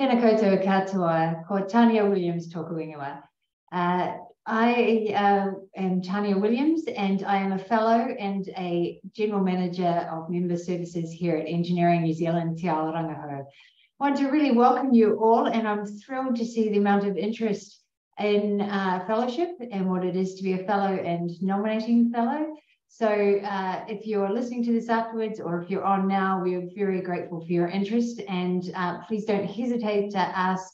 Tēnā koutou katoa, ko Tania Williams tōku ingoa. I am Tania Williams, and I am a fellow and a general manager of member services here at Engineering New Zealand, Te Aotearoa. I want to really welcome you all, and I'm thrilled to see the amount of interest in fellowship and what it is to be a fellow and nominating fellow. So if you're listening to this afterwards, or if you're on now, we are very grateful for your interest, and please don't hesitate to ask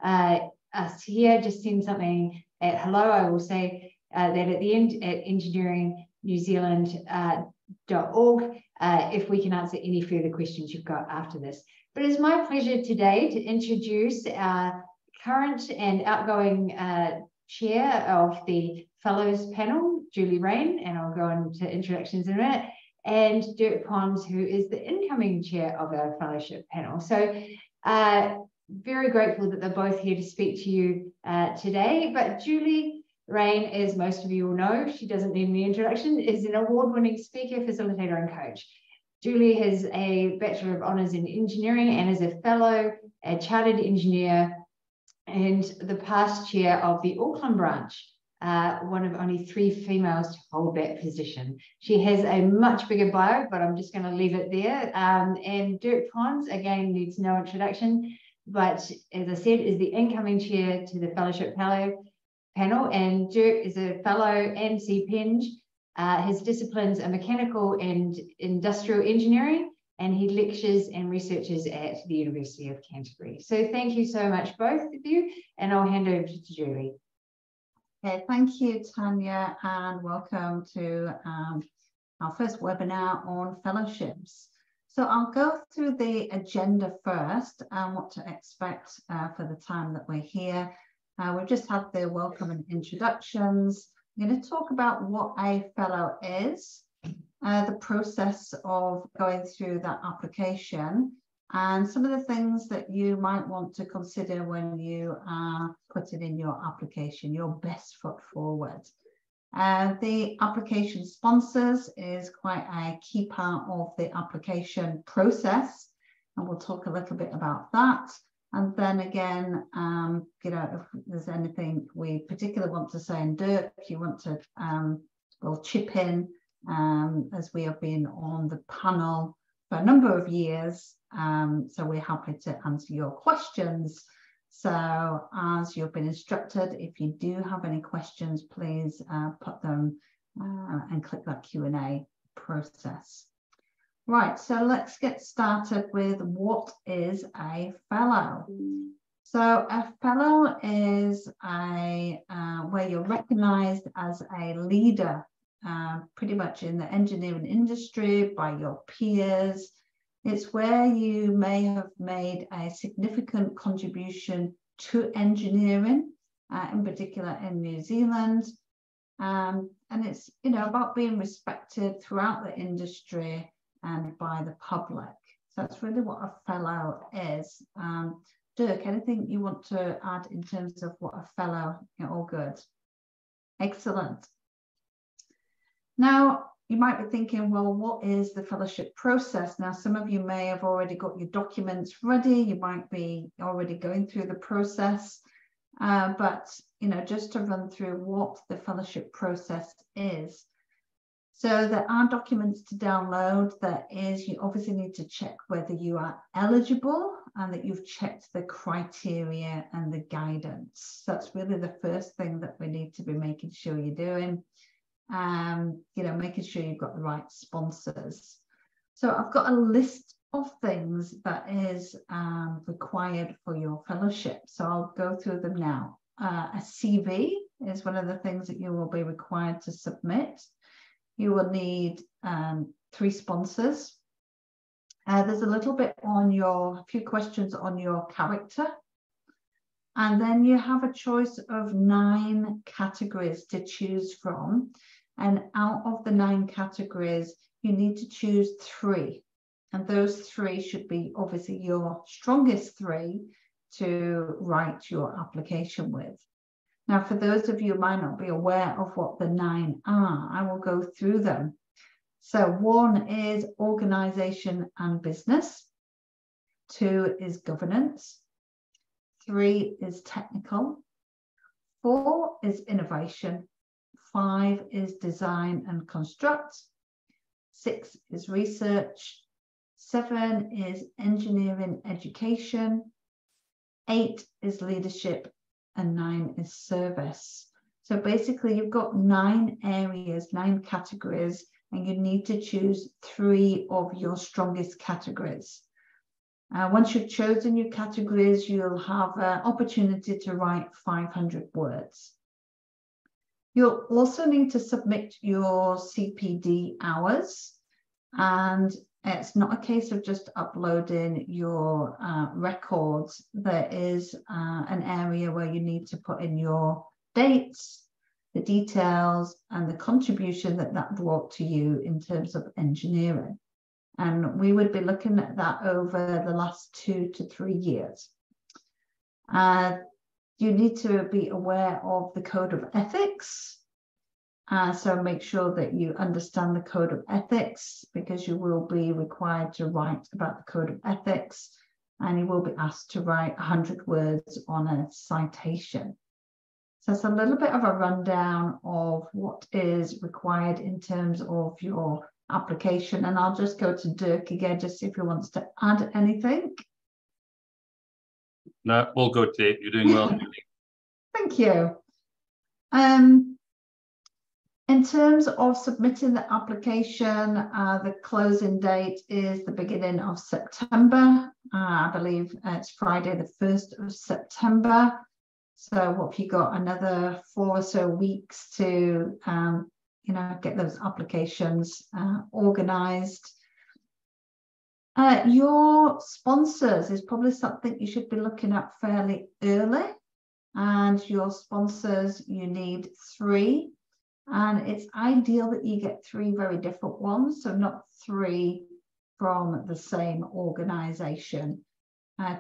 us here. Just send something at hello. I will say that at the end at engineeringnewzealand.org if we can answer any further questions you've got after this. But it's my pleasure today to introduce our current and outgoing chair of the Fellows panel, Julie Rain, and I'll go into introductions in a minute, and Dirk Pons, who is the incoming chair of our fellowship panel. So very grateful that they're both here to speak to you today. But Julie Rain, as most of you will know, she doesn't need any introduction, is an award-winning speaker, facilitator, and coach. Julie has a Bachelor of Honours in Engineering and is a fellow, a chartered engineer, and the past chair of the Auckland branch, one of only 3 females to hold that position. She has a much bigger bio, but I'm just going to leave it there. And Dirk Pons, again, needs no introduction, but as I said, is the incoming chair to the Fellowship panel. And Dirk is a fellow and CPEng. His disciplines are mechanical and industrial engineering, and he lectures and researches at the University of Canterbury. So thank you so much, both of you, and I'll hand over to Julie. Okay, thank you, Tanya, and welcome to our first webinar on fellowships. So I'll go through the agenda first and what to expect for the time that we're here. We've just had the welcome and introductions. I'm going to talk about what a fellow is, the process of going through that application, and some of the things that you might want to consider when you are putting in your application, your best foot forward. The application sponsors is quite a key part of the application process, and we'll talk a little bit about that. And then again, you know, if there's anything we particularly want to say, and Dirk, if you want to will chip in, as we have been on the panel for a number of years, so we're happy to answer your questions. So as you've been instructed, if you do have any questions, please put them and click that Q&A process. Right, so let's get started with what is a fellow. So a fellow is where you're recognised as a leader, pretty much in the engineering industry by your peers. It's where you may have made a significant contribution to engineering, in particular in New Zealand. And it's, you know, about being respected throughout the industry and by the public. So that's really what a fellow is. Dirk, anything you want to add in terms of what a fellow, all good? Excellent. Now, you might be thinking, well, what is the fellowship process? Now, some of you may have already got your documents ready. You might be already going through the process. But, you know, just to run through what the fellowship process is. So there are documents to download. That is, you obviously need to check whether you are eligible and that you've checked the criteria and the guidance. So that's really the first thing that we need to be making sure you're doing. You know, making sure you've got the right sponsors. So I've got a list of things that is required for your fellowship. So I'll go through them now. A CV is one of the things that you will be required to submit. You will need 3 sponsors. There's a little bit on a few questions on your character. And then you have a choice of 9 categories to choose from. And out of the 9 categories, you need to choose 3. And those 3 should be obviously your strongest 3 to write your application with. Now, for those of you who might not be aware of what the 9 are, I will go through them. So 1 is organisation and business. 2 is governance. 3 is technical, 4 is innovation, 5 is design and construct, 6 is research, 7 is engineering education, 8 is leadership, and 9 is service. So basically you've got 9 areas, 9 categories, and you need to choose 3 of your strongest categories. Once you've chosen your categories, you'll have an opportunity to write 500 words. You'll also need to submit your CPD hours, and it's not a case of just uploading your records. There is an area where you need to put in your dates, the details, and the contribution that brought to you in terms of engineering. And we would be looking at that over the last 2 to 3 years. You need to be aware of the code of ethics. So make sure that you understand the code of ethics, because you will be required to write about the code of ethics, and you will be asked to write 100 words on a citation. So it's a little bit of a rundown of what is required in terms of your application. And I'll just go to Dirk again, just see if he wants to add anything. No, all good there. You're doing well. Thank you. In terms of submitting the application, the closing date is the beginning of September. I believe it's Friday, the 1st of September. So what have you got? Another 4 or so weeks to get those applications organized. Your sponsors is probably something you should be looking at fairly early. And your sponsors, you need 3. And it's ideal that you get 3 very different ones, so not 3 from the same organization.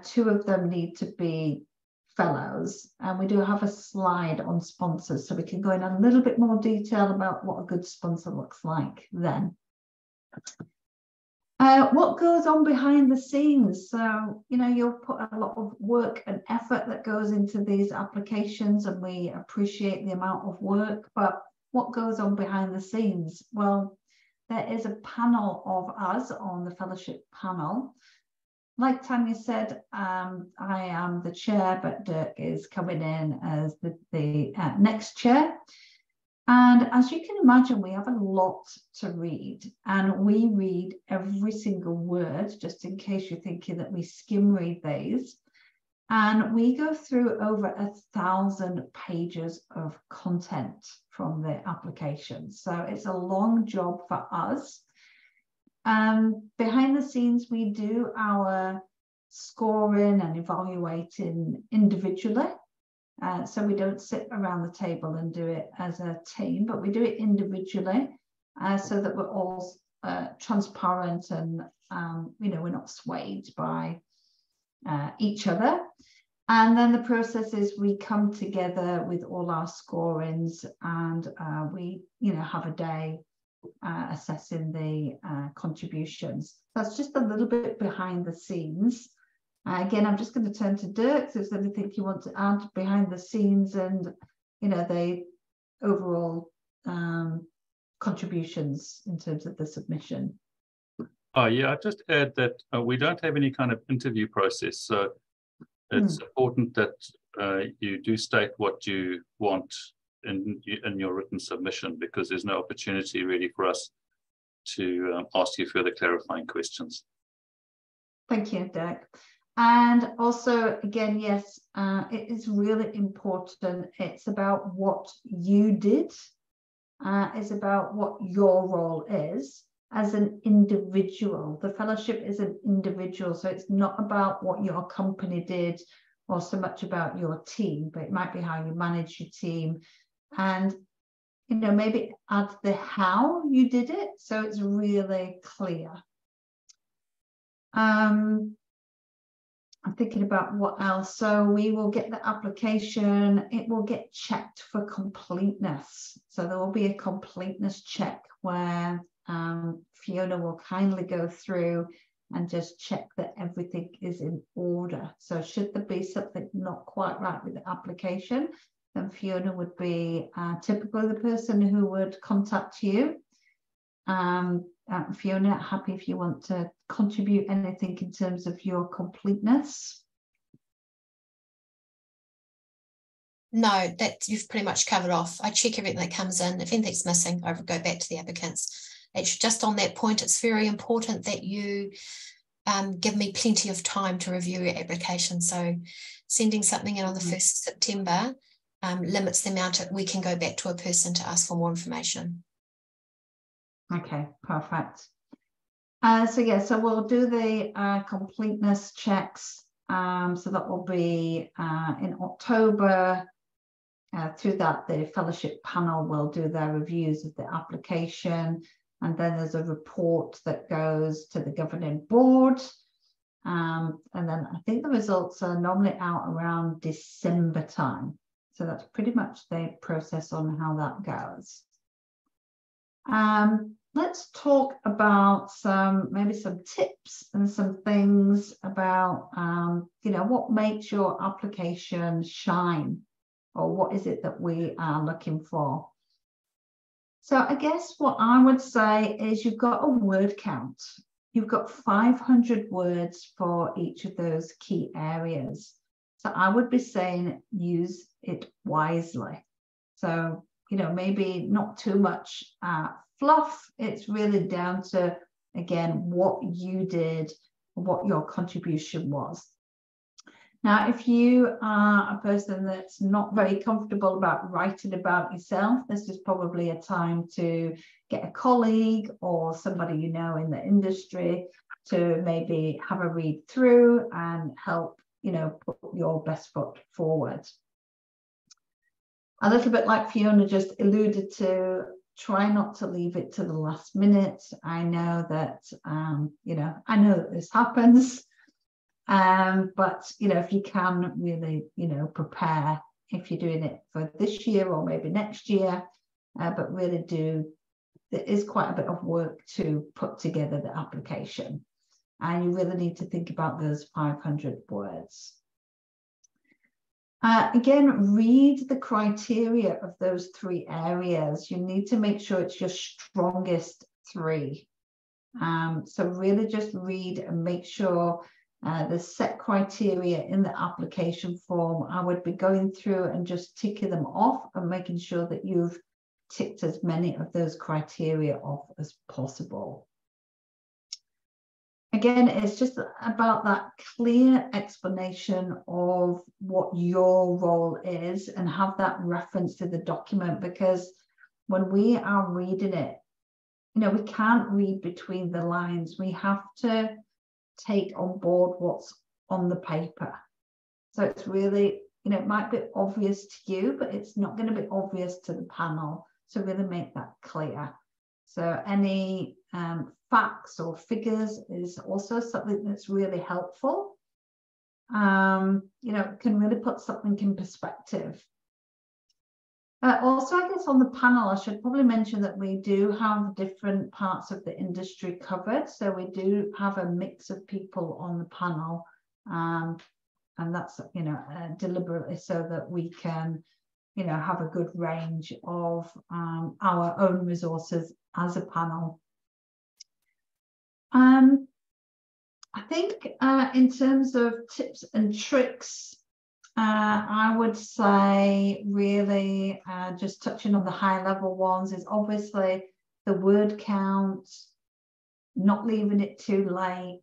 2 of them need to be fellows, and we do have a slide on sponsors, so we can go in a little bit more detail about what a good sponsor looks like then. What goes on behind the scenes? So, you'll put a lot of work and effort that goes into these applications, and we appreciate the amount of work, but what goes on behind the scenes? Well, there is a panel of us on the fellowship panel. Like Tanya said, I am the chair, but Dirk is coming in as the next chair. And as you can imagine, we have a lot to read, and we read every single word, just in case you're thinking that we skim read these. And we go through over 1,000 pages of content from the application. So it's a long job for us. Behind the scenes, we do our scoring and evaluating individually. So we don't sit around the table and do it as a team, but we do it individually so that we're all transparent and, we're not swayed by each other. And then the process is we come together with all our scorings, and we have a day assessing the contributions. That's just a little bit behind the scenes. Again, I'm just going to turn to Dirk, so if there's anything you want to add behind the scenes and the overall contributions in terms of the submission. Oh yeah, I'd just add that we don't have any kind of interview process, so it's important that you do state what you want in your written submission, because there's no opportunity really for us to ask you further clarifying questions. Thank you, Dirk. And also, again, yes, it is really important. It's about what you did. It's about what your role is as an individual. The fellowship is an individual, so it's not about what your company did or so much about your team, but it might be how you manage your team, and maybe add the how you did it, so it's really clear. I'm thinking about what else. So we will get the application, it will get checked for completeness. So there will be a completeness check where Fiona will kindly go through and just check that everything is in order. So should there be something not quite right with the application, then Fiona would be typically the person who would contact you. Fiona, happy if you want to contribute anything in terms of your completeness. No, that you've pretty much covered off. I check everything that comes in. If anything's missing, I would go back to the applicants. It's just on that point, it's very important that you give me plenty of time to review your application. So sending something in on the 1st of September limits the amount we can go back to a person to ask for more information. Okay, perfect. So we'll do the completeness checks. So that will be in October. Through that, the fellowship panel will do their reviews of the application, and then there's a report that goes to the governing board. And then I think the results are normally out around December time. So that's pretty much the process on how that goes. Let's talk about maybe some tips and some things about, what makes your application shine, or what is it that we are looking for? So I guess what I would say is you've got a word count. You've got 500 words for each of those key areas. So I would be saying use it wisely. So, maybe not too much fluff. It's really down to, again, what you did, what your contribution was. Now, if you are a person that's not very comfortable about writing about yourself, this is probably a time to get a colleague or somebody you know in the industry to maybe have a read through and help, put your best foot forward. A little bit like Fiona just alluded to, try not to leave it to the last minute. I know that, I know that this happens. But, if you can really, prepare if you're doing it for this year or maybe next year, but really there is quite a bit of work to put together the application. And you really need to think about those 500 words. Again, read the criteria of those 3 areas. You need to make sure it's your strongest 3. So really just read and make sure the set criteria in the application form. I would be going through and just ticking them off and making sure that you've ticked as many of those criteria off as possible. Again, it's just about that clear explanation of what your role is and have that reference to the document, because when we are reading it, we can't read between the lines. We have to take on board what's on the paper. So it's really, it might be obvious to you, but it's not going to be obvious to the panel. So really make that clear. So any facts or figures is also something that's really helpful. Can really put something in perspective. Also, I guess on the panel, I should probably mention that we do have different parts of the industry covered. So we do have a mix of people on the panel, and that's, deliberately so that we can, have a good range of our own resources as a panel. I think in terms of tips and tricks, I would say really just touching on the high level ones is obviously the word count, not leaving it too late,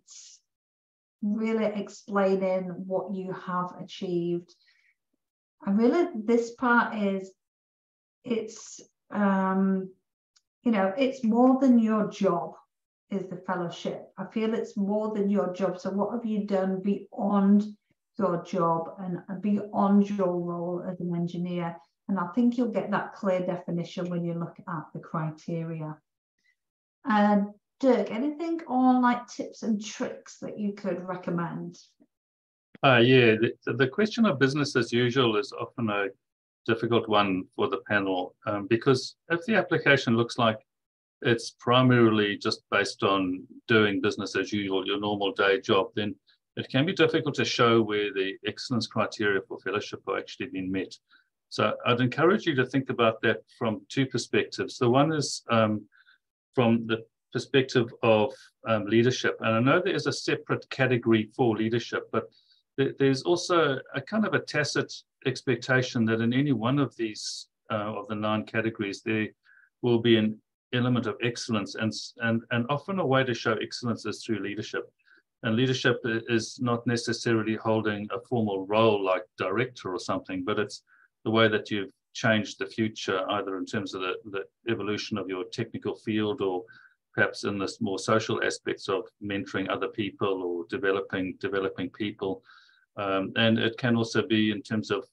really explaining what you have achieved. And really this part is, it's, it's more than your job is the fellowship. I feel it's more than your job. So what have you done beyond your job and beyond your role as an engineer? And I think you'll get that clear definition when you look at the criteria. Dirk, anything on like tips and tricks that you could recommend? Yeah, the question of business as usual is often a difficult one for the panel, because if the application looks like it's primarily just based on doing business as usual, your normal day job, then it can be difficult to show where the excellence criteria for fellowship are actually being met. So I'd encourage you to think about that from two perspectives. The one is from the perspective of leadership. And I know there is a separate category for leadership, but there's also a kind of a tacit expectation that in any one of these of the 9 categories, there will be an element of excellence, and often a way to show excellence is through leadership. And leadership is not necessarily holding a formal role like director or something, but it's the way that you've changed the future, either in terms of the evolution of your technical field, or perhaps in the more social aspects of mentoring other people or developing people. And it can also be in terms of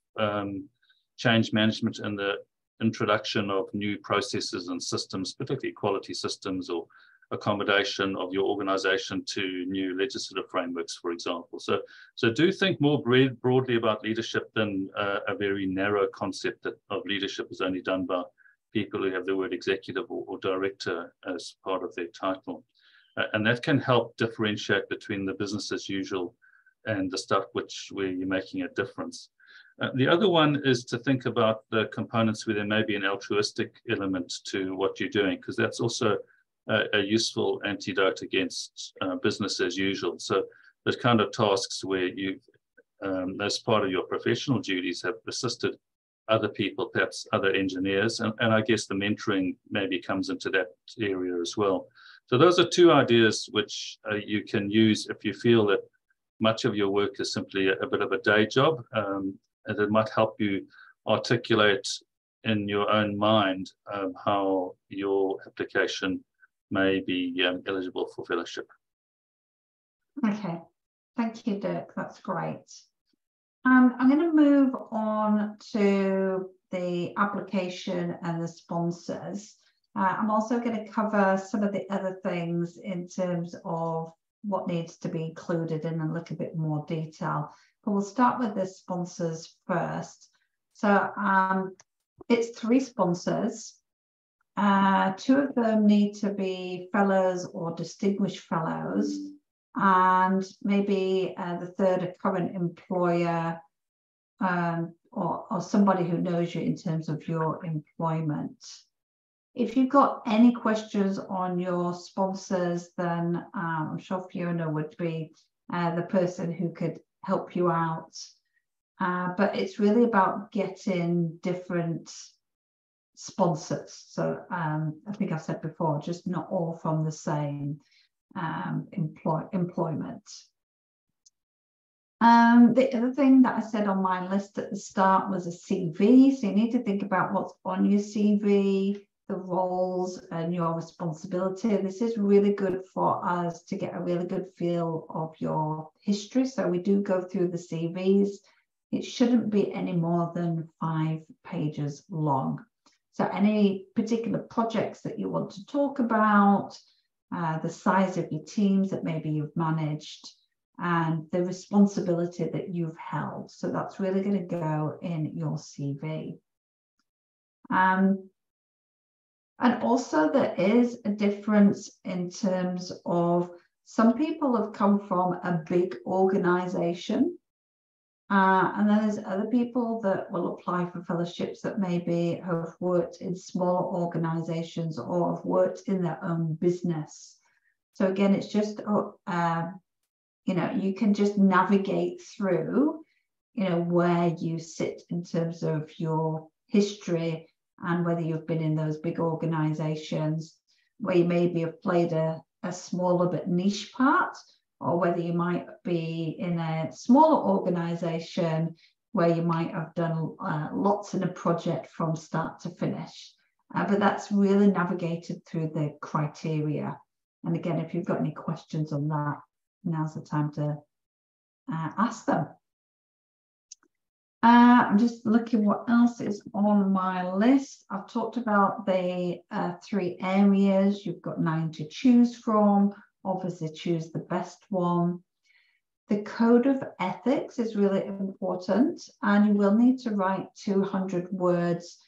change management and the introduction of new processes and systems, particularly quality systems, or accommodation of your organization to new legislative frameworks, for example. So do think more broadly about leadership than a very narrow concept of leadership is only done by people who have the word executive or director as part of their title. And that can help differentiate between the business as usual and the stuff where you're making a difference. The other one is to think about the components where there may be an altruistic element to what you're doing, because that's also a useful antidote against business as usual. So there's kind of tasks where you've, as part of your professional duties, have assisted other people, perhaps other engineers, and I guess the mentoring maybe comes into that area as well. So those are 2 ideas which you can use if you feel that much of your work is simply a bit of a day job, and it might help you articulate in your own mind how your application may be eligible for fellowship. Okay, thank you, Dirk. That's great. I'm going to move on to the application and the sponsors. I'm also going to cover some of the other things in terms of what needs to be included in a little bit more detail. But we'll start with the sponsors first. So it's 3 sponsors. 2 of them need to be fellows or distinguished fellows, and maybe the third a current employer or somebody who knows you in terms of your employment. If you've got any questions on your sponsors, then I'm sure Fiona would be the person who could help you out. But it's really about getting different sponsors. So I think I've said before, just not all from the same employment. The other thing that I said on my list at the start was a CV. So you need to think about what's on your CV, the roles and your responsibility. This is really good for us to get a really good feel of your history. So we do go through the CVs. It shouldn't be any more than 5 pages long. So any particular projects that you want to talk about, the size of your teams that maybe you've managed, and the responsibility that you've held. So that's really going to go in your CV. And also there is a difference in terms of some people have come from a big organization, and then there's other people that will apply for fellowships that maybe have worked in smaller organizations or have worked in their own business. So again, it's just, you know, you can just navigate through, you know, where you sit in terms of your history and whether you've been in those big organizations where you maybe have played a smaller but niche part, or whether you might be in a smaller organization where you might have done lots in a project from start to finish. But that's really navigated through the criteria. And again, if you've got any questions on that, now's the time to ask them. I'm just looking what else is on my list. I've talked about the 3 areas. You've got 9 to choose from. Obviously, choose the best one. The code of ethics is really important, and you will need to write 200 words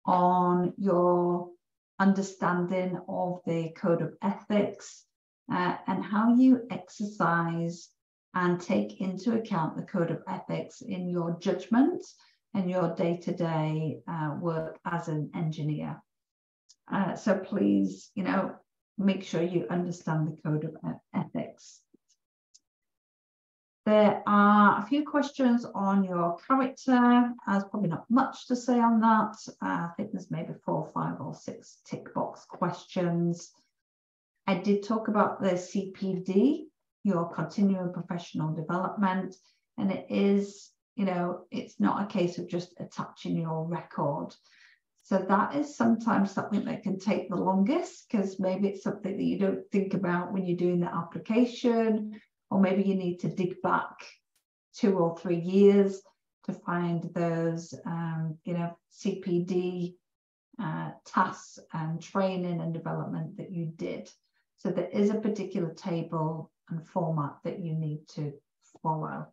on your understanding of the code of ethics and how you exercise and take into account the code of ethics in your judgment and your day-to-day work as an engineer. So please, make sure you understand the code of ethics. There are a few questions on your character. There's probably not much to say on that. I think there's maybe 4, 5, or 6 tick box questions. I did talk about the CPD, your continuing professional development, and it is, it's not a case of just attaching your record. So that is sometimes something that can take the longest, because maybe it's something that you don't think about when you're doing the application, or maybe you need to dig back 2 or 3 years to find those, CPD tasks and training and development that you did. So there is a particular table and format that you need to follow.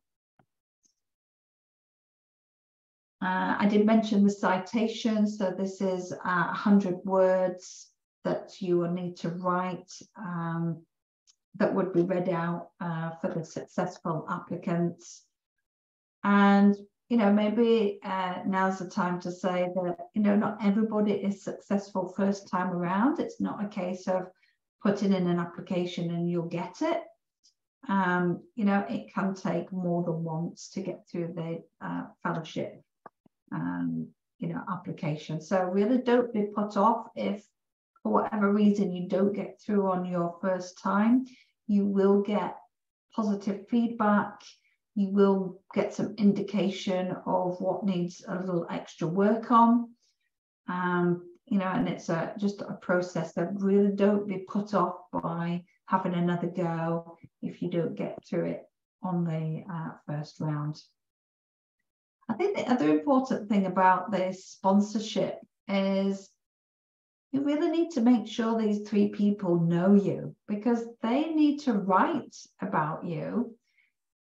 I did mention the citation. So this is 100 words that you will need to write that would be read out for the successful applicants. And, maybe now's the time to say that, not everybody is successful first time around. It's not a case of putting in an application and you'll get it. It can take more than once to get through the fellowship, application. So really don't be put off if, for whatever reason, you don't get through on your first time. You will get positive feedback. You will get some indication of what needs a little extra work on. And it's just a process that really don't be put off by having another go if you don't get through it on the first round. I think the other important thing about this sponsorship is you really need to make sure these 3 people know you, because they need to write about you.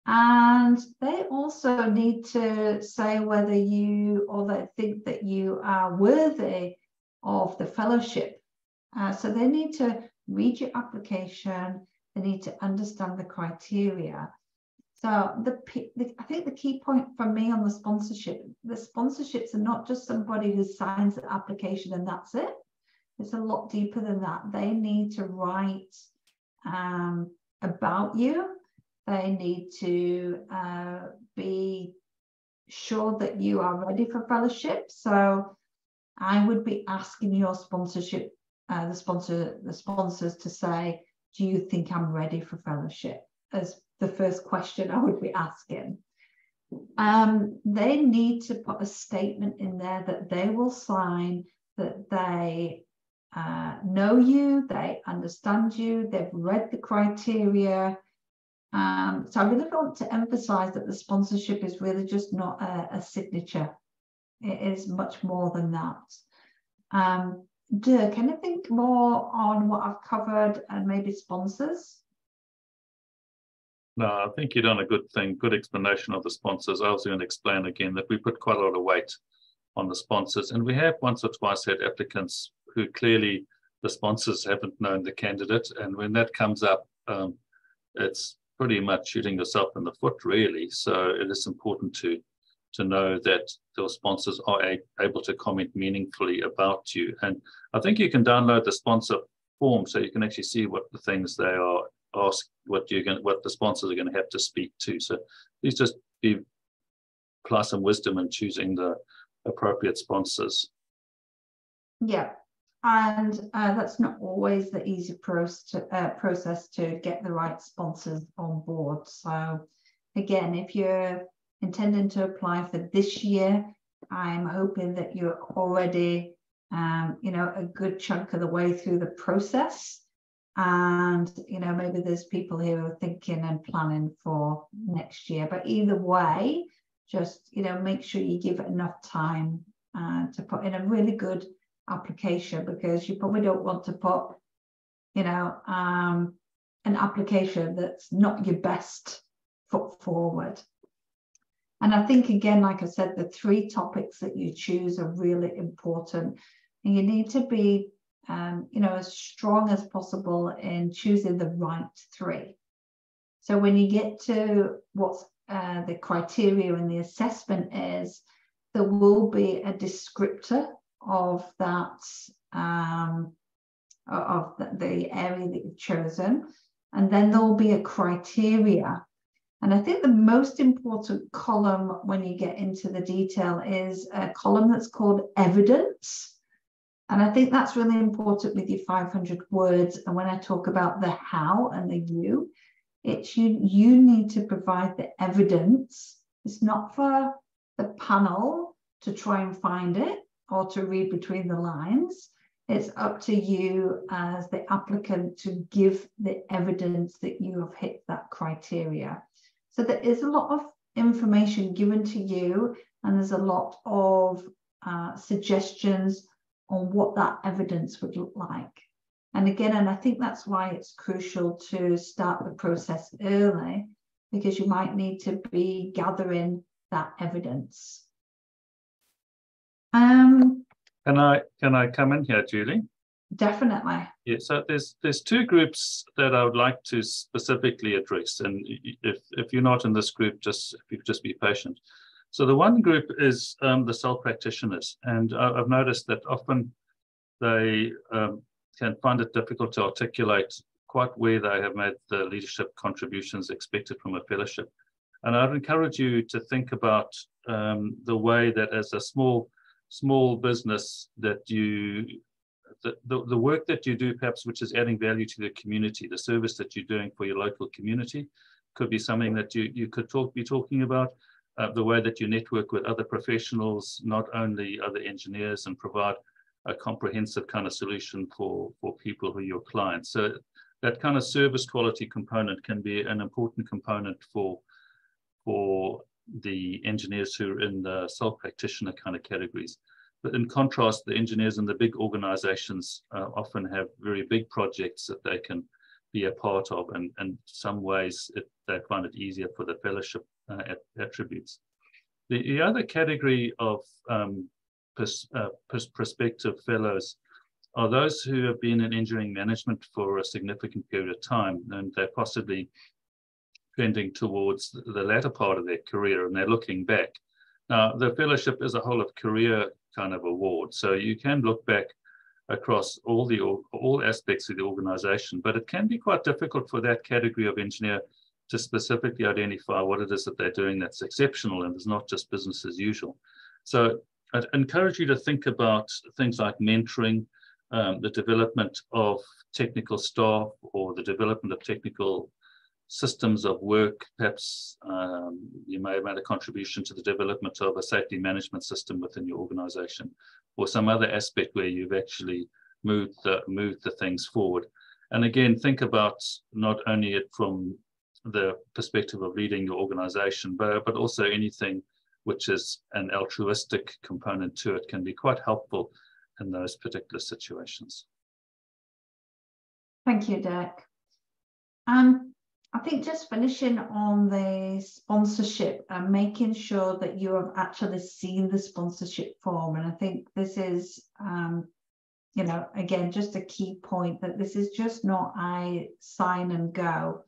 And they also need to say whether you or they think that you are worthy of the fellowship. So they need to read your application. They need to understand the criteria. So I think the key point for me on the sponsorships are not just somebody who signs the application and that's it. It's a lot deeper than that. They need to write about you. They need to be sure that you are ready for fellowship. So I would be asking your sponsorship, the sponsors to say, do you think I'm ready for fellowship? As the first question I would be asking. They need to put a statement in there that they will sign, that they know you, they understand you, they've read the criteria. So I really want to emphasize that the sponsorship is really just not a signature. It is much more than that. Dirk, anything more on what I've covered and maybe sponsors? No, I think you've done a good thing, good explanation of the sponsors. I was going to explain again that we put quite a lot of weight on the sponsors, and we have once or twice had applicants who clearly the sponsors haven't known the candidate, and when that comes up, it's pretty much shooting yourself in the foot, really. So it is important to know that those sponsors are able to comment meaningfully about you. And I think you can download the sponsor form so you can actually see what the things they are ask, what the sponsors are going to have to speak to. So please just apply some wisdom in choosing the appropriate sponsors. Yeah, and that's not always the easy process to get the right sponsors on board. So again, if you're intending to apply for this year, I'm hoping that you're already a good chunk of the way through the process. And, maybe there's people here who are thinking and planning for next year. But either way, just, make sure you give it enough time to put in a really good application, because you probably don't want to put, an application that's not your best foot forward. And I think, again, like I said, the 3 topics that you choose are really important. And you need to be, as strong as possible in choosing the right 3. So when you get to what's the criteria and the assessment is, there will be a descriptor of that, of the area that you've chosen. And then there will be a criteria. And I think the most important column when you get into the detail is a column that's called evidence. And I think that's really important with your 500 words. And when I talk about the how and the you, it's you need to provide the evidence. It's not for the panel to try and find it or to read between the lines. It's up to you as the applicant to give the evidence that you have hit that criteria. So there is a lot of information given to you, and there's a lot of suggestions on what that evidence would look like. And again, and I think that's why it's crucial to start the process early, because you might need to be gathering that evidence. Can I come in here, Julie? Definitely. Yeah, so there's two groups that I would like to specifically address, and if you're not in this group, if you could just be patient. So the one group is the sole practitioners, and I've noticed that often they can find it difficult to articulate quite where they have made the leadership contributions expected from a fellowship. And I'd encourage you to think about the way that as a small business that the work that you do, perhaps, which is adding value to the community, the service that you're doing for your local community, could be something that you could be talking about. The way that you network with other professionals, not only other engineers, and provide a comprehensive kind of solution for people who are your clients. So that kind of service quality component can be an important component for the engineers who are in the sole practitioner kind of categories. But in contrast, the engineers in the big organizations often have very big projects that they can be a part of, and in some ways they find it easier for the fellowship attributes. The other category of prospective fellows are those who have been in engineering management for a significant period of time, and they're possibly trending towards the latter part of their career, and they're looking back. Now, the fellowship is a whole of career kind of award, so you can look back across all aspects of the organization, but it can be quite difficult for that category of engineer to specifically identify what it is that they're doing that's exceptional and is not just business as usual. So I'd encourage you to think about things like mentoring, the development of technical staff, or the development of technical systems of work. Perhaps you may have made a contribution to the development of a safety management system within your organization, or some other aspect where you've actually moved the things forward. And again, think about not only it from the perspective of leading your organization, but also anything which is an altruistic component to it can be quite helpful in those particular situations. Thank you, Dirk. I think just finishing on the sponsorship and making sure that you have actually seen the sponsorship form. And I think this is, you know, again, just a key point, that this is just not a sign and go.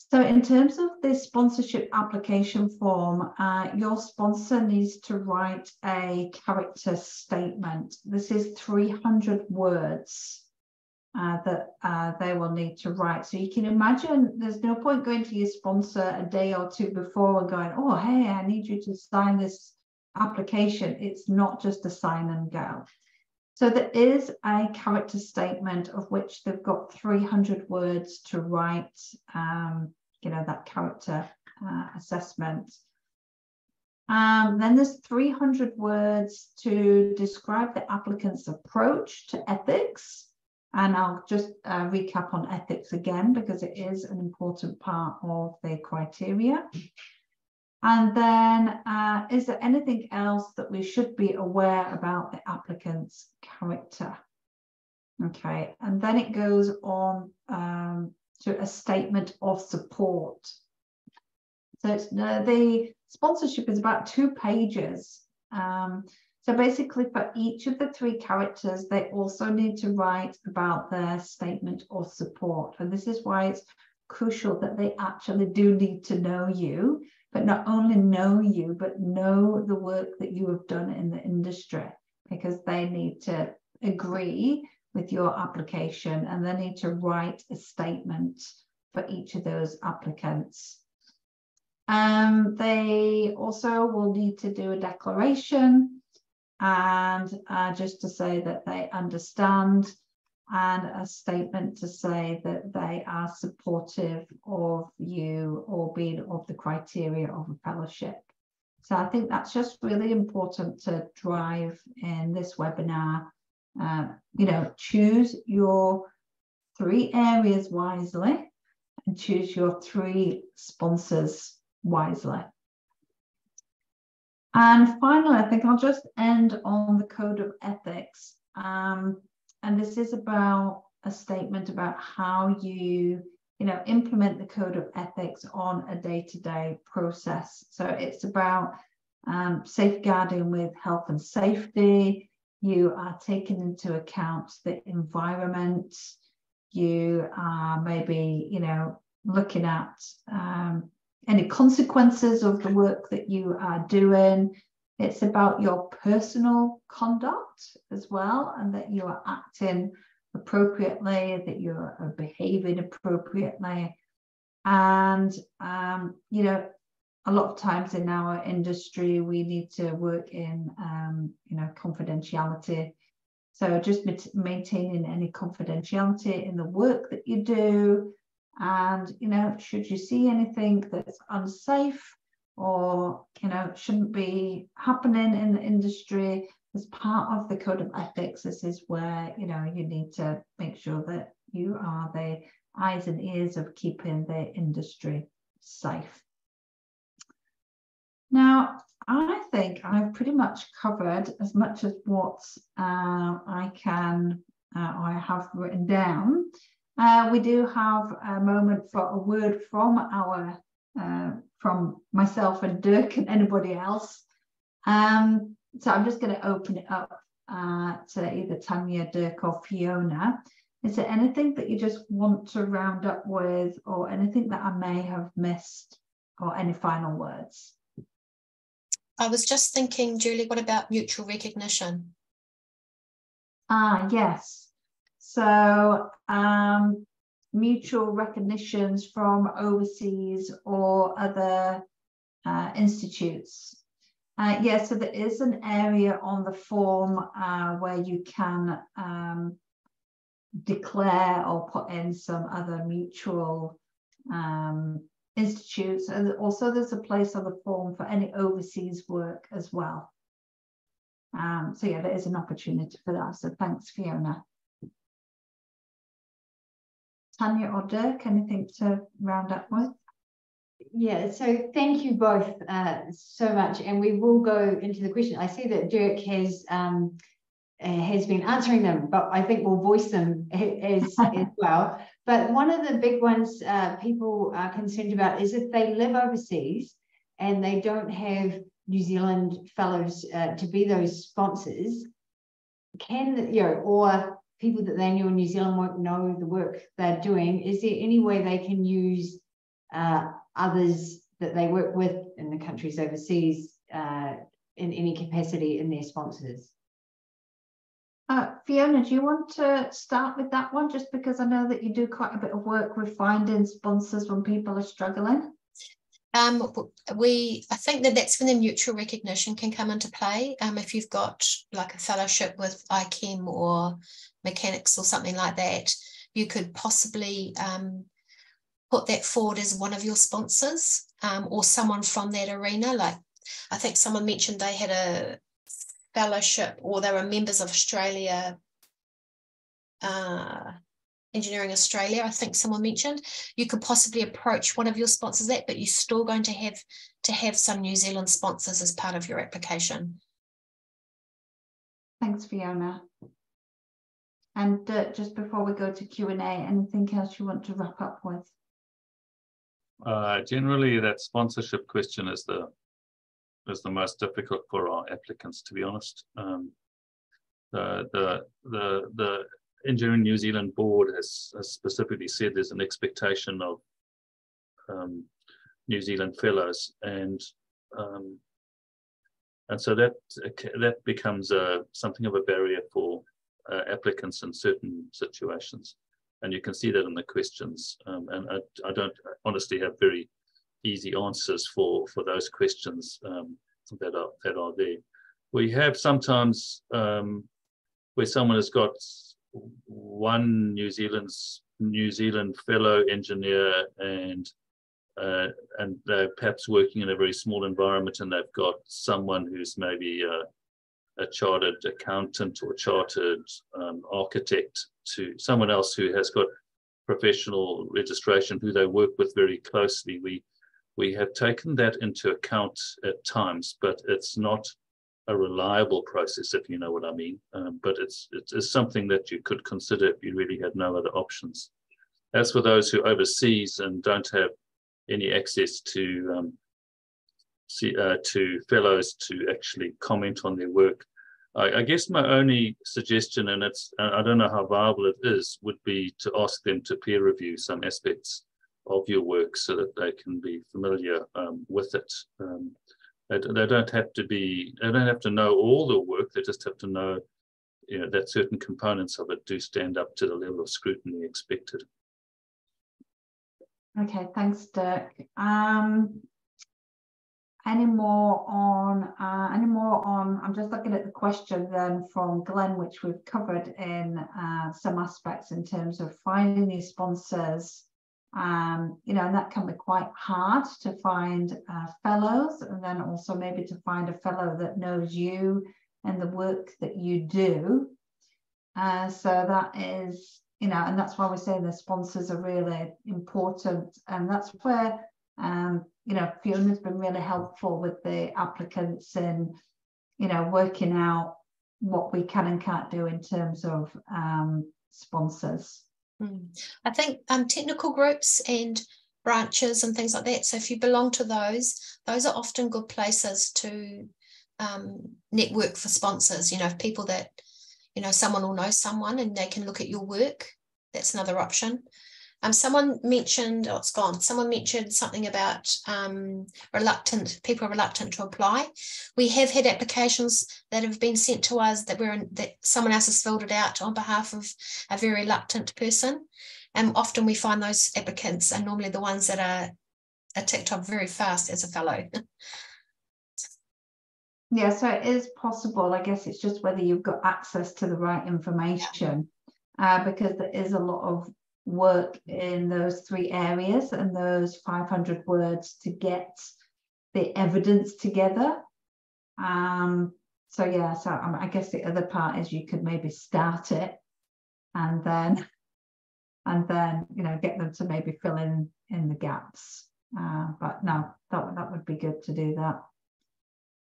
So in terms of the sponsorship application form, your sponsor needs to write a character statement. This is 300 words that they will need to write. So you can imagine there's no point going to your sponsor a day or two before and going, oh, hey, I need you to sign this application. It's not just a sign and go. So there is a character statement of which they've got 300 words to write, you know, that character assessment. Then there's 300 words to describe the applicant's approach to ethics. And I'll just recap on ethics again, because it is an important part of the criteria. And then is there anything else that we should be aware about the applicant's character? Okay, and then it goes on to a statement of support. So it's, the sponsorship is about 2 pages. So basically for each of the 3 characters, they also need to write about their statement of support. And this is why it's crucial that they actually do need to know you, but not only know you, but know the work that you have done in the industry, because they need to agree with your application and they need to write a statement for each of those applicants. They also will need to do a declaration and just to say that they understand, and a statement to say that they are supportive of you or being of the criteria of a fellowship. So I think that's just really important to drive in this webinar. You know, choose your 3 areas wisely and choose your 3 sponsors wisely. And finally, I think I'll just end on the code of ethics. And this is about a statement about how you implement the code of ethics on a day-to-day process. So it's about safeguarding with health and safety. You are taking into account the environment. You are maybe, looking at any consequences of the work that you are doing. It's about your personal conduct as well, and that you are acting appropriately, that you are behaving appropriately. And, a lot of times in our industry, we need to work in, confidentiality. So just maintaining any confidentiality in the work that you do. And, should you see anything that's unsafe or, shouldn't be happening in the industry, as part of the code of ethics, this is where, you need to make sure that you are the eyes and ears of keeping the industry safe. Now, I think I've pretty much covered as much as what I have written down. We do have a moment for a word from from myself and Dirk and anybody else. So I'm just going to open it up to either Tanya, Dirk, or Fiona. Is there anything that you just want to round up with, or anything that I may have missed, or any final words? I was just thinking, Julie, what about mutual recognition? Yes. So mutual recognitions from overseas or other institutes. So there is an area on the form where you can declare or put in some other mutual institutes, and also there's a place on the form for any overseas work as well. So yeah, there is an opportunity for that. So thanks, Fiona. Tanya or Dirk, anything to round up with? Yeah, so thank you both so much, and we will go into the question. I see that Dirk has been answering them, but I think we'll voice them as well. But one of the big ones people are concerned about is if they live overseas and they don't have New Zealand fellows to be those sponsors, or people that they know in New Zealand won't know the work they're doing, is there any way they can use others that they work with in the countries overseas in any capacity in their sponsors? Fiona, do you want to start with that one? Just because I know that you do quite a bit of work with finding sponsors when people are struggling. I think that's when the mutual recognition can come into play. If you've got like a fellowship with ICHEM or mechanics or something like that, you could possibly put that forward as one of your sponsors, or someone from that arena. Like I think someone mentioned they had a fellowship, or they were members of Australia, Engineering Australia, I think someone mentioned. You could possibly approach one of your sponsors that, but you're still going to have some New Zealand sponsors as part of your application. Thanks, Fiona. And just before we go to Q&A, anything else you want to wrap up with? Generally, that sponsorship question is the most difficult for our applicants, to be honest. The Engineering New Zealand board has specifically said there's an expectation of New Zealand fellows, and so that becomes something of a barrier for applicants in certain situations, and you can see that in the questions. And I don't honestly have very easy answers for those questions that are there. We have sometimes where someone has got one New Zealand fellow engineer, and they're perhaps working in a very small environment, and they've got someone who's maybe a chartered accountant or chartered architect, to someone else who has got professional registration who they work with very closely. We have taken that into account at times, but it's not a reliable process, if you know what I mean. But it's something that you could consider if you really had no other options. As for those who are overseas and don't have any access to fellows to actually comment on their work, I guess my only suggestion, and I don't know how viable it is, would be to ask them to peer review some aspects of your work so that they can be familiar with it. They don't have to know all the work. They just have to know, that certain components of it do stand up to the level of scrutiny expected. Okay, thanks, Dirk. Any more on? I'm just looking at the question then from Glenn, which we've covered in some aspects in terms of finding these sponsors. And that can be quite hard to find fellows, and then also maybe to find a fellow that knows you and the work that you do. So that is, and that's why we're saying the sponsors are really important, and that's where Fiona's been really helpful with the applicants in working out what we can and can't do in terms of sponsors. I think technical groups and branches and things like that, so if you belong to those are often good places to network for sponsors. If people that someone will know someone and they can look at your work, that's another option. Someone mentioned, someone mentioned something about people are reluctant to apply. We have had applications that have been sent to us that someone else has filled it out on behalf of a very reluctant person. And often we find those applicants are normally the ones that are ticked off very fast as a fellow. Yeah, so it is possible. I guess it's just whether you've got access to the right information, because there is a lot of work in those 3 areas and those 500 words to get the evidence together. So I guess the other part is you could maybe start it and then get them to maybe fill in the gaps. But no, that would be good to do that.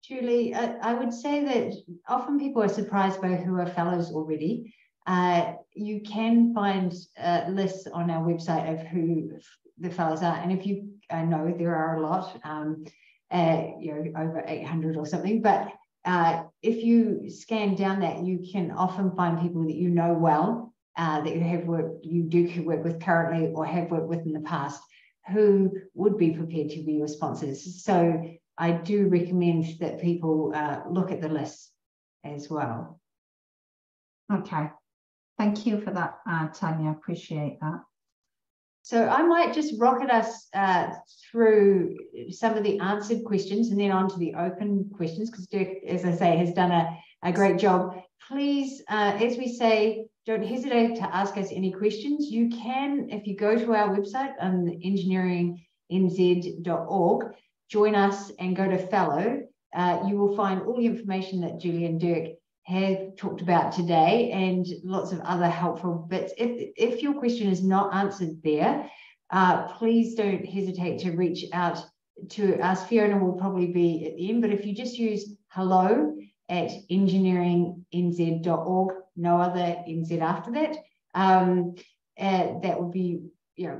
Julie, I would say that often people are surprised by who are fellows already. You can find lists on our website of who the fellows are, and if you know there are a lot, over 800 or something, but if you scan down that, you can often find people that you know well, that you do work with currently or have worked with in the past, who would be prepared to be your sponsors. So I do recommend that people look at the list as well. Okay. Thank you for that, Tanya. Appreciate that. So I might just rocket us through some of the answered questions and then on to the open questions, because Dirk, as I say, has done a great job. Please, as we say, don't hesitate to ask us any questions. You can, if you go to our website on engineeringnz.org, join us and go to fellow. You will find all the information that Julie and Dirk have talked about today and lots of other helpful bits. If your question is not answered there, please don't hesitate to reach out to us. Fiona will probably be at the end, but if you just use hello@engineeringnz.org, no other NZ after that, that would be,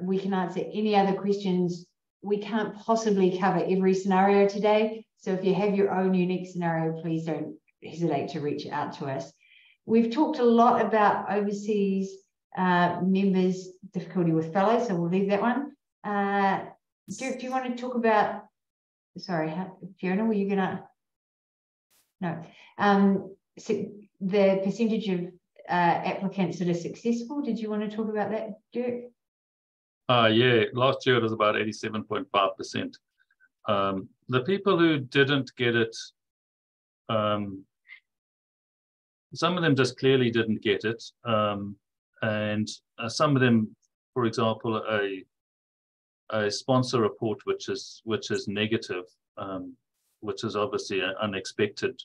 we can answer any other questions. We can't possibly cover every scenario today, so if you have your own unique scenario, please don't hesitate to reach out to us. We've talked a lot about overseas members' difficulty with fellows, so we'll leave that one. Dirk, do you want to talk about, sorry, Fiona, were you gonna? No. So the percentage of applicants that are successful, did you want to talk about that, Dirk? Yeah, last year it was about 87.5%. The people who didn't get it, some of them just clearly didn't get it. And some of them, for example, a sponsor report which is negative, which is obviously an unexpected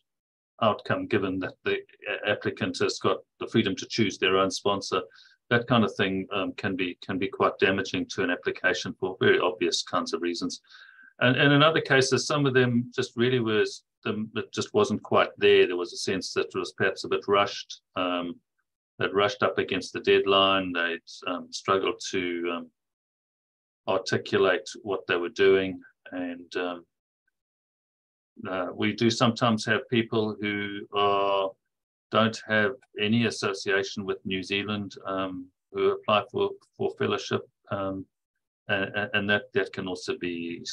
outcome given that the applicant has got the freedom to choose their own sponsor. That kind of thing can be quite damaging to an application for very obvious kinds of reasons. And in other cases, some of them just really it just wasn't quite there. There was a sense that it was perhaps a bit rushed. They'd rushed up against the deadline. They'd struggled to articulate what they were doing. And we do sometimes have people who don't have any association with New Zealand who apply for fellowship, and that can also be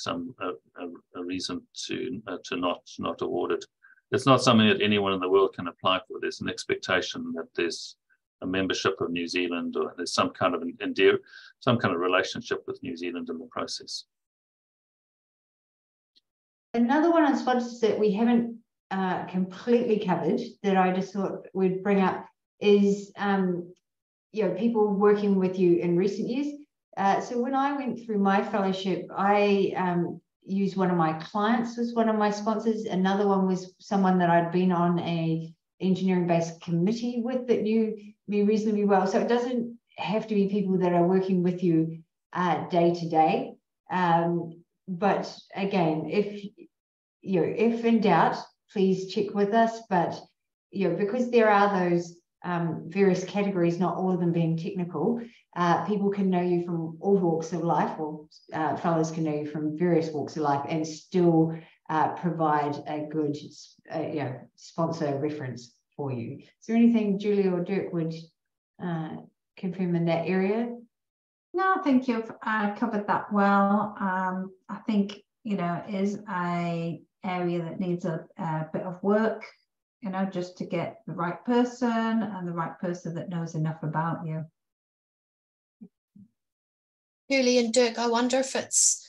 a reason to not award it. It's not something that anyone in the world can apply for. There's an expectation that there's a membership of New Zealand, or there's some kind of relationship with New Zealand in the process. Another one on sponsors that we haven't completely covered that I just thought we'd bring up is people working with you in recent years. So when I went through my fellowship, I used one of my clients as one of my sponsors. Another one was someone that I'd been on a engineering-based committee with that knew me reasonably well. So it doesn't have to be people that are working with you day to day. But again, if in doubt, please check with us. But because there are those various categories, not all of them being technical, people can know you from all walks of life, or fellows can know you from various walks of life and still provide a good sponsor reference for you. Is there anything Julie or Dirk would confirm in that area? No, I think you've covered that well. I think, it is a area that needs a bit of work, just to get the right person and the right person that knows enough about you. Julie and Dirk, I wonder if it's,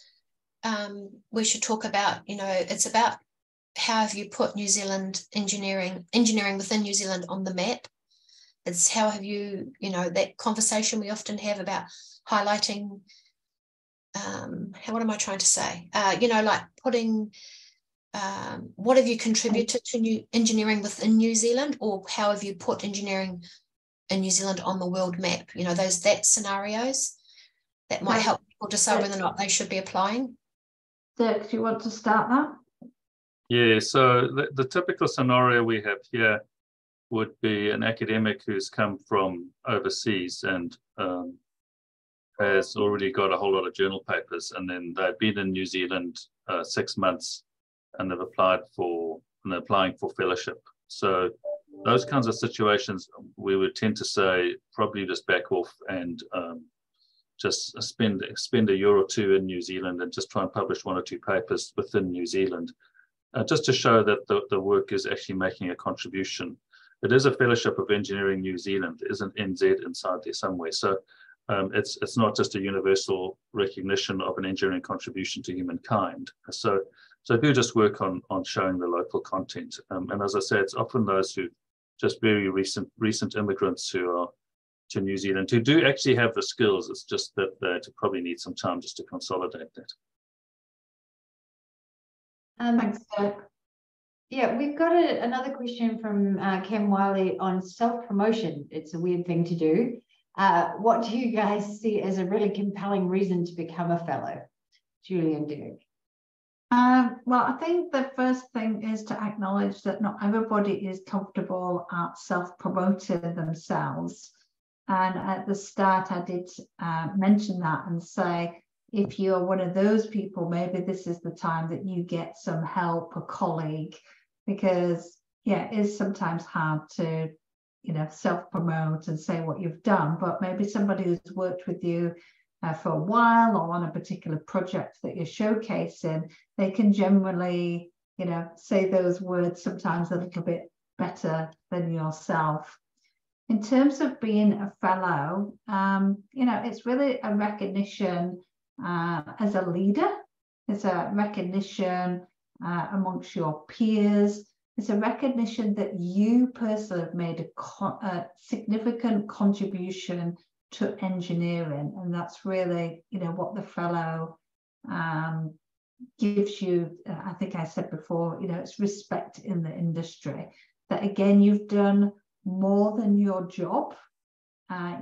we should talk about, it's about how have you put New Zealand engineering within New Zealand on the map? It's how have you, that conversation we often have about highlighting, what am I trying to say? Like putting, what have you contributed to new engineering within New Zealand, or how have you put engineering in New Zealand on the world map? That scenarios that might help people decide whether or not they should be applying. Dirk, do you want to start that? Yeah, so the typical scenario we have here would be an academic who's come from overseas and has already got a whole lot of journal papers, and then they've been in New Zealand 6 months and they're applying for fellowship. So those kinds of situations, we would tend to say probably just back off and just spend €1 or 2 in New Zealand and just try and publish 1 or 2 papers within New Zealand, just to show that the work is actually making a contribution. It is a Fellowship of Engineering New Zealand. There is an NZ inside there somewhere. So it's not just a universal recognition of an engineering contribution to humankind. So do just work on showing the local content. And as I say, it's often those who just very recent immigrants who are to New Zealand who do actually have the skills. It's just that they probably need some time just to consolidate that. Thanks, Dirk. Yeah, we've got another question from Cam Wiley on self-promotion. It's a weird thing to do. What do you guys see as a really compelling reason to become a fellow? Julie and Dirk. Well, I think the first thing is to acknowledge that not everybody is comfortable at self-promoting themselves. And at the start, I did mention that and say, if you're one of those people, maybe this is the time that you get some help, a colleague, because it is sometimes hard to, self-promote and say what you've done, but maybe somebody who's worked with you for a while or on a particular project that you're showcasing, they can generally, you know, say those words sometimes a little bit better than yourself. In terms of being a fellow, you know, it's really a recognition as a leader. It's a recognition amongst your peers. It's a recognition that you personally have made a significant contribution to engineering, and that's really, you know, what the fellow gives you. I think I said before, you know, it's respect in the industry. That again, you've done more than your job.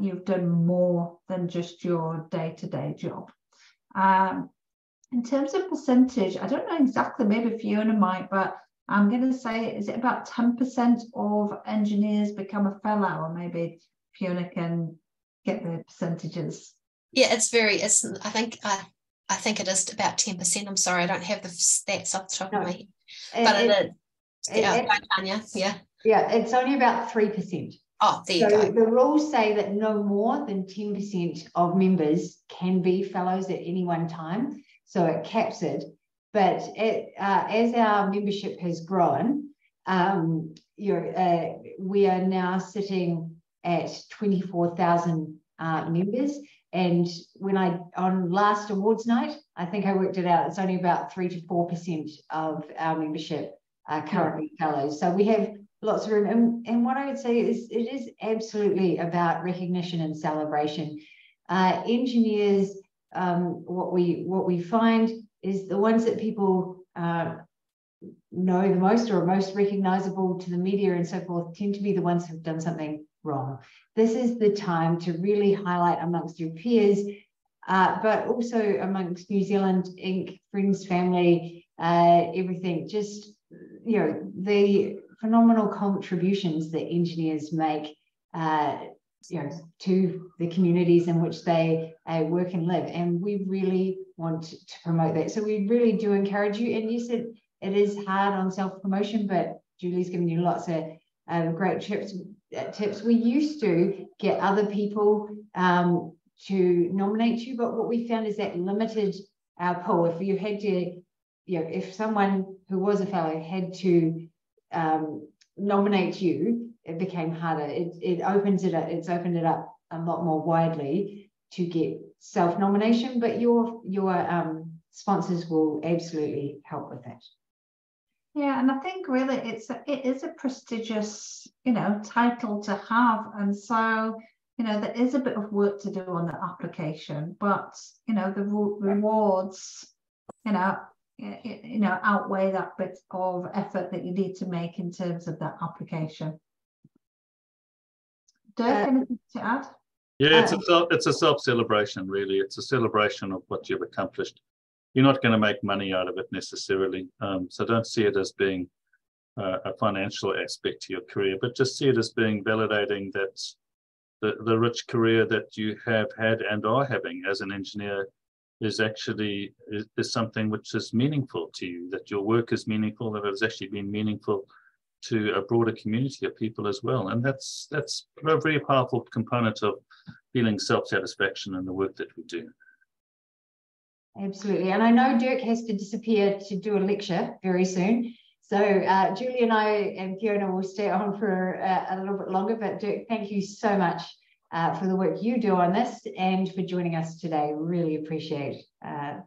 You've done more than just your day-to-day job. In terms of percentage, I don't know exactly, maybe Fiona might, but I'm going to say, is it about 10% of engineers become a fellow? Or maybe Fiona can get the percentages. Yeah, I think it is about 10%. I'm sorry, I don't have the stats off the top of my head. But it is. Yeah, Tanya, yeah. Yeah, it's only about 3%. Oh, there you go. The rules say that no more than 10% of members can be fellows at any one time. So it caps it. But as our membership has grown, we are now sitting at 24,000 members. And on last awards night, I think I worked it out, it's only about 3 to 4% of our membership are currently fellows. So we have lots of room. And what I would say is it is absolutely about recognition and celebration. Engineers, what we find is the ones that people know the most or are most recognizable to the media and so forth tend to be the ones who've done something wrong. This is the time to really highlight amongst your peers, but also amongst New Zealand Inc., friends, family, everything. Just, you know, the phenomenal contributions that engineers make, you know, to the communities in which they work and live, and we really want to promote that. So we really do encourage you. And yes, it is hard on self-promotion, but Julie's given you lots of great tips. We used to get other people to nominate you, but what we found is that limited our pool. If you had to, you know, if someone who was a fellow had to nominate you, it became harder. It's opened it up a lot more widely to get self-nomination, but your sponsors will absolutely help with that. Yeah, and I think really it is a prestigious, you know, title to have, and so, you know, there is a bit of work to do on the application, but, you know, the rewards, you know, outweigh that bit of effort that you need to make in terms of that application. Dirk, anything to add? Yeah, it's a self-celebration, really. It's a celebration of what you've accomplished. You're not going to make money out of it necessarily, so don't see it as being a financial aspect to your career, but just see it as being validating that the rich career that you have had and are having as an engineer is actually is something which is meaningful to you, that your work is meaningful, that it has actually been meaningful to a broader community of people as well. And that's a very powerful component of feeling self-satisfaction in the work that we do. Absolutely. And I know Dirk has to disappear to do a lecture very soon. So Julie and I and Fiona will stay on for a little bit longer, but Dirk, thank you so much for the work you do on this and for joining us today. Really appreciate that.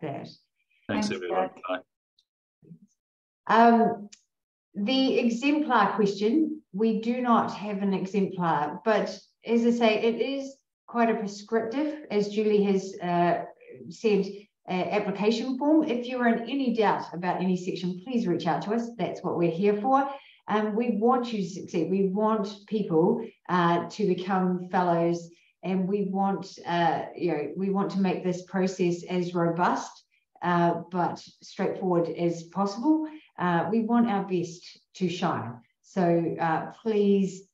Thanks everyone. The exemplar question, we do not have an exemplar, but as I say, it is quite a prescriptive, as Julie has said, application form. If you're in any doubt about any section, please reach out to us. That's what we're here for. We want you to succeed. We want people to become fellows, and we want we want to make this process as robust but straightforward as possible. We want our best to shine. So please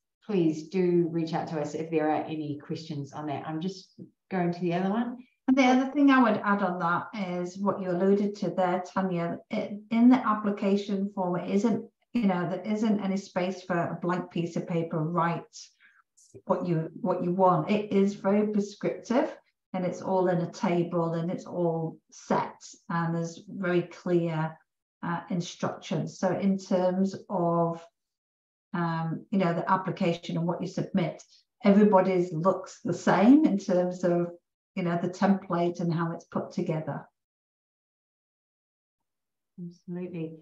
do reach out to us if there are any questions on that. I'm just going to the other one. And the other thing I would add on that is what you alluded to there, Tanya. In the application form, it isn't, you know, there isn't any space for a blank piece of paper. Write what you want. It is very prescriptive. and it's all in a table and it's all set and there's very clear instructions. So in terms of you know, the application and what you submit, everybody's looks the same in terms of, you know, the template and how it's put together. Absolutely.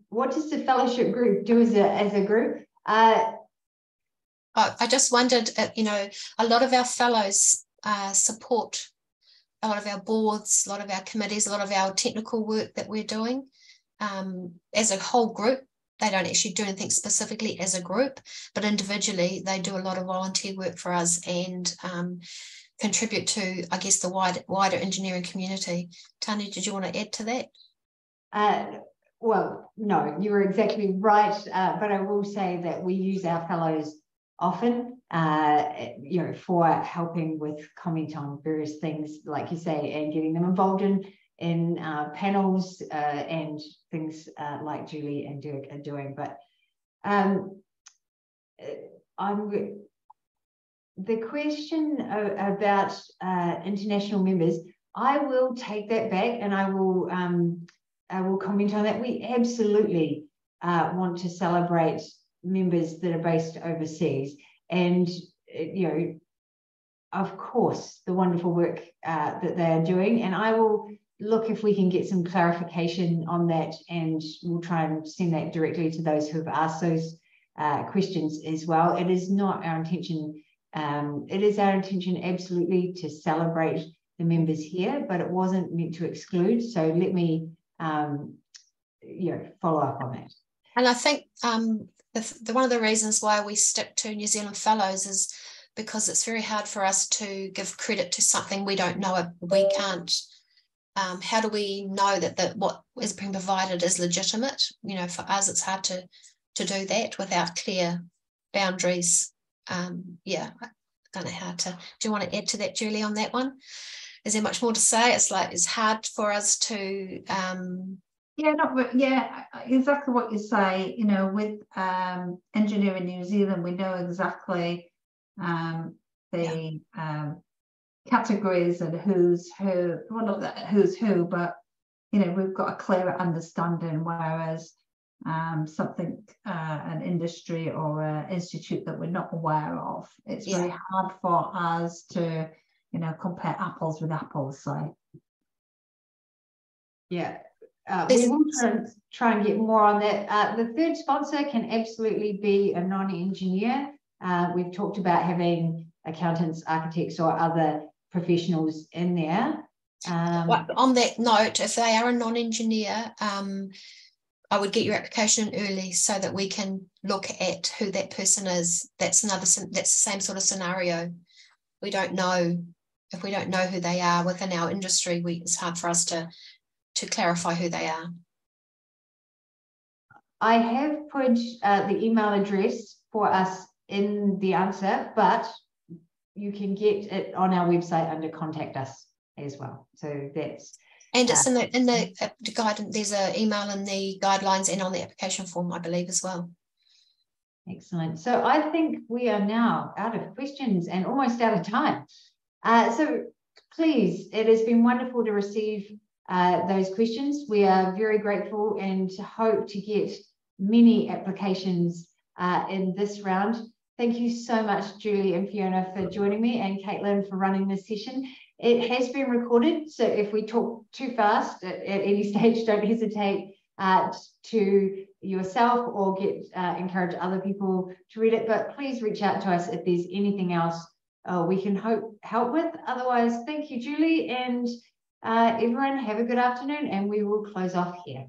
What does the fellowship group do as a group? I just wondered, you know, a lot of our fellows support a lot of our boards, a lot of our committees, a lot of our technical work that we're doing as a whole group. They don't actually do anything specifically as a group, but individually they do a lot of volunteer work for us and contribute to, I guess, the wider engineering community. Tanya, did you want to add to that? Well, no, you were exactly right, but I will say that we use our fellows often, you know, for helping with comment on various things, like you say, and getting them involved in panels and things like Julie and Dirk are doing. But the question about international members, I will take that back and I will comment on that. We absolutely want to celebrate members that are based overseas, and you know, of course, the wonderful work that they are doing. And I will look if we can get some clarification on that, and we'll try and send that directly to those who have asked those questions as well. It is not our intention. It is our intention absolutely to celebrate the members here, but it wasn't meant to exclude. So let me you know, follow up on that. And I think one of the reasons why we stick to New Zealand Fellows is because it's very hard for us to give credit to something we don't know. We can't. How do we know that what is being provided is legitimate? You know, for us, it's hard to do that without clear boundaries. Yeah, I don't know how to. Do you want to add to that, Julie, on that one? Is there much more to say? It's hard for us to. Yeah, exactly what you say. You know, with Engineering New Zealand, we know exactly the categories and who's who. Well, not that who's who, but you know, we've got a clearer understanding. Whereas something, an industry or an institute that we're not aware of, it's very hard for us to, you know, compare apples with apples. So yeah. We will try and get more on that. The third sponsor can absolutely be a non-engineer. We've talked about having accountants, architects, or other professionals in there. On that note, if they are a non-engineer, I would get your application in early so that we can look at who that person is. That's the same sort of scenario. We don't know, if we don't know who they are within our industry, it's hard for us to clarify who they are. I have put the email address for us in the answer, but you can get it on our website under contact us as well. So that's and it's in the guidance. There's an email in the guidelines and on the application form, I believe, as well. Excellent. So I think we are now out of questions and almost out of time. So please, it has been wonderful to receive those questions. We are very grateful and hope to get many applications in this round. Thank you so much, Julie and Fiona, for joining me, and Caitlin for running this session. It has been recorded, so if we talk too fast at any stage, don't hesitate to yourself or encourage other people to read it. But please reach out to us if there's anything else we can help with. Otherwise, thank you, Julie, and everyone, have a good afternoon, and we will close off here.